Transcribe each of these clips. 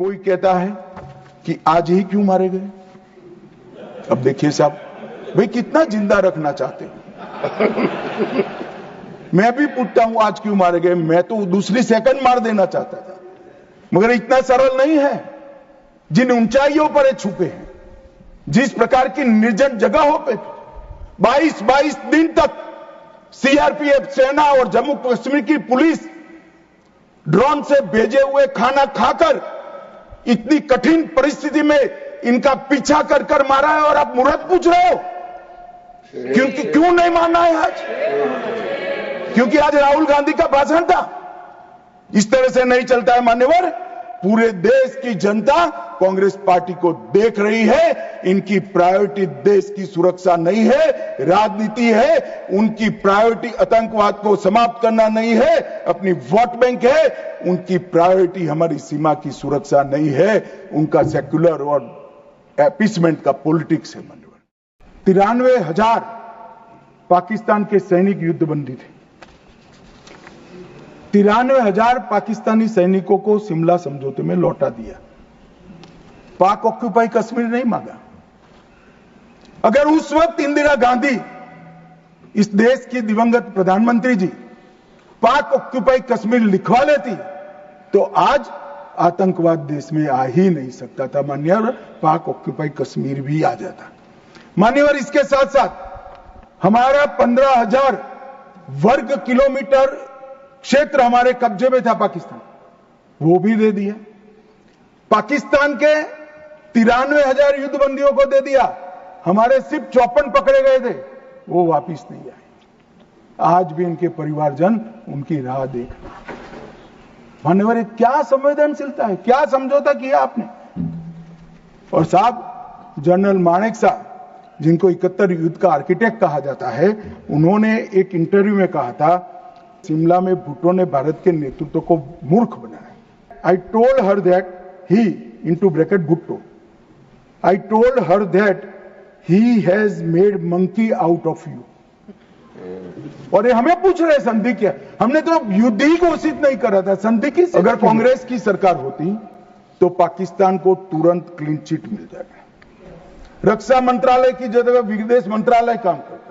कोई कहता है कि आज ही क्यों मारे गए। अब देखिए साहब, भाई कितना जिंदा रखना चाहते हैं। मैं भी पूछता हूं आज क्यों मारे गए, मैं तो दूसरी सेकंड मार देना चाहता था, मगर इतना सरल नहीं है। जिन ऊंचाइयों पर ये छुपे हैं, जिस प्रकार की निर्जन जगहों पे 22 दिन तक सीआरपीएफ सेना और जम्मू कश्मीर की पुलिस ड्रोन से भेजे हुए खाना खाकर इतनी कठिन परिस्थिति में इनका पीछा कर कर मारा है, और आप मुहूर्त पूछ रहे हो क्योंकि क्यों नहीं मानना है आज? क्योंकि आज राहुल गांधी का भाषण था। इस तरह से नहीं चलता है मान्यवर। पूरे देश की जनता कांग्रेस पार्टी को देख रही है। इनकी प्रायोरिटी देश की सुरक्षा नहीं है, राजनीति है। उनकी प्रायोरिटी आतंकवाद को समाप्त करना नहीं है, अपनी वोट बैंक है। उनकी प्रायोरिटी हमारी सीमा की सुरक्षा नहीं है, उनका सेक्युलर और अपीसमेंट का पॉलिटिक्स है। 93,000 पाकिस्तान के सैनिक युद्धबंदी थे। 93,000 पाकिस्तानी सैनिकों को शिमला समझौते में लौटा दिया। पाक ऑक्यूपाई कश्मीर नहीं मांगा। अगर उस वक्त इंदिरा गांधी, इस देश की दिवंगत प्रधानमंत्री जी, पाक ऑक्यूपाई कश्मीर लिखवा लेती तो आज आतंकवाद देश में आ ही नहीं सकता था मान्यवर। पाक ऑक्यूपाई कश्मीर भी आ जाता मान्यवर। इसके साथ साथ हमारा 15,000 वर्ग किलोमीटर क्षेत्र हमारे कब्जे में था पाकिस्तान, वो भी दे दिया। पाकिस्तान के 93,000 युद्धबंदियों को दे दिया। हमारे सिर्फ 54 पकड़े गए थे, वो वापिस नहीं आए। आज भी इनके परिवारजन उनकी राह देख रहे। मान्यवर, क्या संवेदनशीलता है, क्या समझौता किया आपने। और साहब, जनरल मानेक साहब, जिनको 71 युद्ध का आर्किटेक्ट कहा जाता है, उन्होंने एक इंटरव्यू में कहा था, शिमला में भुट्टो ने भारत के नेतृत्व को मूर्ख बनाया। I told her that he, into bracket Bhutto, I told her that he has made monkey out of you. और ये हमें पूछ रहे संधि क्या? हमने तो युद्ध ही घोषित नहीं करा था, संधि की। अगर कांग्रेस की सरकार होती तो पाकिस्तान को तुरंत क्लीन चिट मिल जाएगा। रक्षा मंत्रालय की जगह विदेश मंत्रालय काम करता।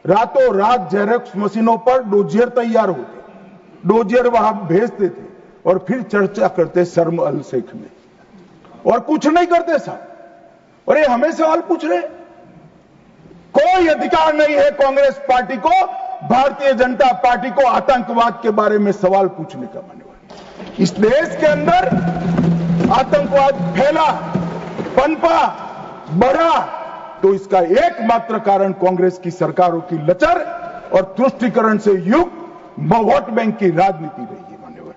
रातों रात जेरेक्स मशीनों पर डोजियर तैयार होते, डोजियर वहां भेजते थे और फिर चर्चा करते शर्म अल शेख में, और कुछ नहीं करते साहब। और ये हमें सवाल पूछ रहे। कोई अधिकार नहीं है कांग्रेस पार्टी को, भारतीय जनता पार्टी को आतंकवाद के बारे में सवाल पूछने का। मान्यवर, इस देश के अंदर आतंकवाद फैला, पनपा, बढ़ा, तो इसका एकमात्र कारण कांग्रेस की सरकारों की लचर और तुष्टीकरण से युक्त वोट बैंक की राजनीति रही है मान्यवर।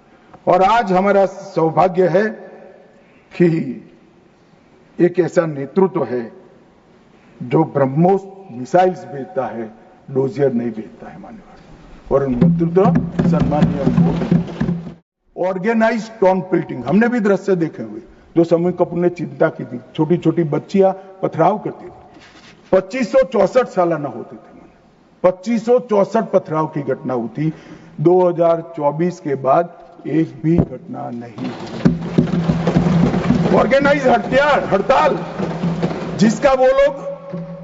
और आज हमारा सौभाग्य है कि एक ऐसा नेतृत्व है जो ब्रह्मोस मिसाइल्स भेजता है, डोजियर नहीं भेजता है मान्यवर। और नेतृत्व सम्मानीय मोदी। ऑर्गेनाइज टाउन बिल्डिंग हमने भी दृश्य देखे हुए, जो समूह कपूर ने चिंता की थी। छोटी छोटी बच्चियां पथराव करती थी। 2564 सालाना होते थे। 2564 पथराव की घटना हुई। 2024 के बाद एक भी घटना नहीं हुई। ऑर्गेनाइज हड़ताल, जिसका वो लोग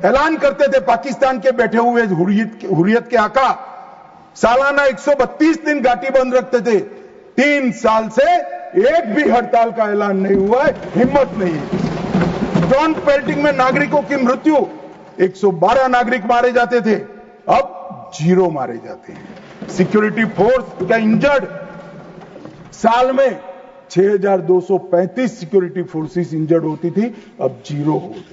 ऐलान करते थे, पाकिस्तान के बैठे हुए हुर्रियत के आका सालाना 132 दिन घाटी बंद रखते थे। 3 साल से एक भी हड़ताल का ऐलान नहीं हुआ है, हिम्मत नहीं है। ड्रोन पेल्टिंग में नागरिकों की मृत्यु, 112 नागरिक मारे जाते थे, अब 0 मारे जाते हैं। सिक्योरिटी फोर्स का इंजर्ड, साल में 6,235 सिक्योरिटी फोर्सेस इंजर्ड होती थी, अब 0 हो गई।